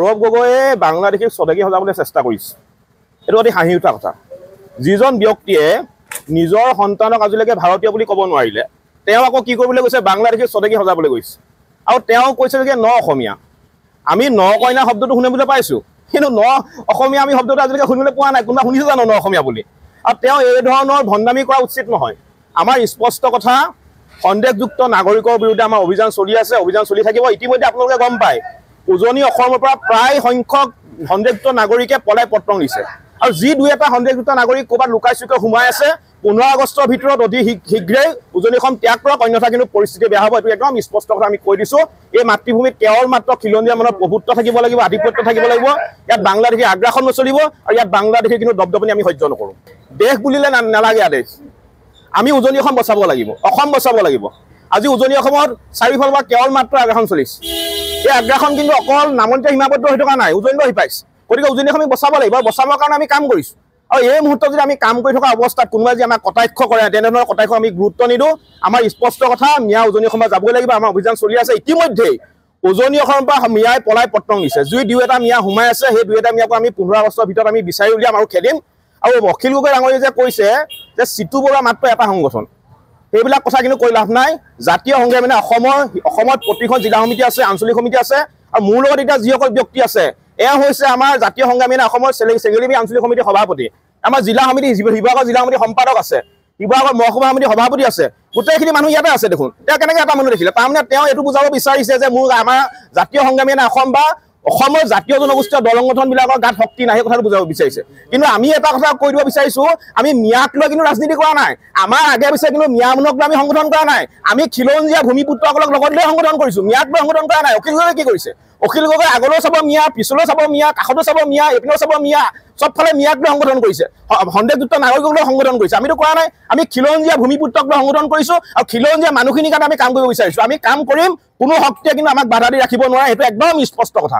সৌৰভ গগৈয়ে বাংলাদেশীক স্বদেশী সজাবলৈ চেষ্টা কৰিছে এইটো অতি হাঁহি উঠা কথা যিজন ব্যক্তিয়ে নিজৰ সন্তানক আজিলৈকে ভাৰতীয় বুলি ক'ব নোৱাৰিলে তেওঁ আকৌ কি কৰিবলৈ গৈছে বাংলাদেশীক স্বদেশী সজাবলৈ গৈছে আৰু তেওঁ কৈছে যে ন অসমীয়া আমি ন কইনা শব্দটো শুনিবলৈ পাইছোঁ কিন্তু ন অসমীয়া আমি শব্দটো আজিলৈকে শুনিবলৈ পোৱা নাই কোনোবা শুনিছে জানো ন অসমীয়া বুলি আৰু তেওঁ এই ধৰণৰ ভণ্ডামি কৰা উচিত নহয় আমাৰ স্পষ্ট কথা সন্দেহযুক্ত নাগৰিকৰ বিৰুদ্ধে আমাৰ অভিযান চলি আছে অভিযান চলি থাকিব ইতিমধ্যে আপোনালোকে গম পায় উজনি অসমৰ পৰা প্ৰায় সংখ্যক সন্দেহযুক্ত নাগৰিকে পলাই পত্ৰং দিছে আৰু যি দুই এটা সন্দেহযুক্ত নাগৰিক ক'ৰবাত লুকাই চুকাই সোমাই আছে 15 আগষ্টৰ ভিতৰত অতি শীঘ্ৰেই উজনি অসম ত্যাগ কৰক অন্যথা কিন্তু পৰিস্থিতি বেয়া হ'ব এইটো একদম স্পষ্ট কথা আমি কৈ দিছোঁ এই মাতৃভূমিত কেৱল মাত্ৰ খিলঞ্জীয়া মনৰ প্ৰভুত্ব থাকিব লাগিব আধিপত্য থাকিব লাগিব ইয়াত বাংলাদেশী আগ্ৰাসন নচলিব আৰু ইয়াত বাংলাদেশী কিন্তু দপদপনি আমি সহ্য নকৰোঁ দেশ বুলিলে নালাগে আদেশ আমি উজনি অসম বচাব লাগিব অসম বচাব লাগিব আজি উজনি অসমত চাৰিওফালৰ পৰা কেৱল মাত্ৰ আগ্ৰাসন চলিছে এই আগ্ৰাসন কিন্তু অকল নামনিতে সীমাবদ্ধ হৈ থকা নাই উজনিলৈ পাইছে গতিকে উজনি অসম বচাব লাগিব বচাবৰ কাৰণে আমি কাম কৰিছোঁ আৰু এই মুহূৰ্তত যদি আমি কাম কৰি থকা অৱস্থাত কোনোবাই যদি আমাক কটাক্ষ কৰে তেনেধৰণৰ কটাক্ষ আমি গুৰুত্ব নিদিওঁ আমাৰ স্পষ্ট কথা মিয়া উজনি অসমত যাবই লাগিব আমাৰ অভিযান চলি আছে ইতিমধ্যেই উজনি অসমৰ পৰা মিয়াই পলাই পত্ৰং দিছে যি দুই এটা মিয়া সোমাই আছে সেই দুই এটা মিয়াকো আমি 15 আগষ্টৰ ভিতৰত আমি বিচাৰি উলিয়াম আৰু খেদিম আৰু অখিল গগৈ ডাঙৰীয়ে যে কৈছে যে চিটু বৰুৱা মাত্ৰ এটা সংগঠন সেইবিলাক কথা কিন্তু কৈ লাভ নাই জাতীয় সংগ্ৰাম মানে অসমত প্ৰতিখন জিলা সমিতি আছে আঞ্চলিক সমিতি আছে আৰু মোৰ লগত এতিয়া যিসকল ব্যক্তি আছে এয়া হৈছে আমাৰ জাতীয় সংগ্ৰাম মানে অসমৰ চেঙেলিবাৰী আঞ্চলিক সমিতিৰ সভাপতি আমাৰ জিলা সমিতি শিৱসাগৰ জিলা সমিতি সম্পাদক আছে শিৱসাগৰ মহকুমা সমিতি সভাপতি আছে গোটেইখিনি মানুহ ইয়াতে আছে দেখোন তেওঁ কেনেকৈ এটা মানুহ দেখিলে তাৰমানে তেওঁ এইটো বুজাব বিচাৰিছে যে মোৰ আমাৰ জাতীয় সংগ্ৰামী মানে অসম বা অসমৰ জাতীয় জনগোষ্ঠীয় দল সংগঠনবিলাকৰ গাত শক্তি নাই কথাটো বুজাব বিচাৰিছে কিন্তু আমি এটা কথা কৈ দিব বিচাৰিছোঁ আমি মিয়াক লৈ কিন্তু ৰাজনীতি কৰা নাই আমাৰ আগে পিছে কিন্তু মিয়ামনক লৈ আমি সংগঠন কৰা নাই আমি খিলঞ্জীয়া ভূমিপুত্ৰসকলক লগত লৈ সংগঠন কৰিছোঁ মিয়াক লৈ সংগঠন কৰা নাই অখিল গগৈ কি কৰিছে অখিল গগৈ আগলৈও চাব মিয়া পিছলৈও চাব মিয়া কাষতো চাব মিয়া এইপিনেও চাব মিয়া চবফালে মিয়াক লৈ সংগঠন কৰিছে সন্দেহযুক্ত নাগৰিকক লৈ সংগঠন কৰিছে আমিতো কৰা নাই আমি খিলঞ্জীয়া ভূমিপুত্ৰক লৈ সংগঠন কৰিছোঁ আৰু খিলঞ্জীয়া মানুহখিনিৰ কাৰণে আমি কাম কৰিব বিচাৰিছোঁ আমি কাম কৰিম কোনো শক্তিয়ে কিন্তু আমাক বাধা দি ৰাখিব নোৱাৰে সেইটো একদম স্পষ্ট কথা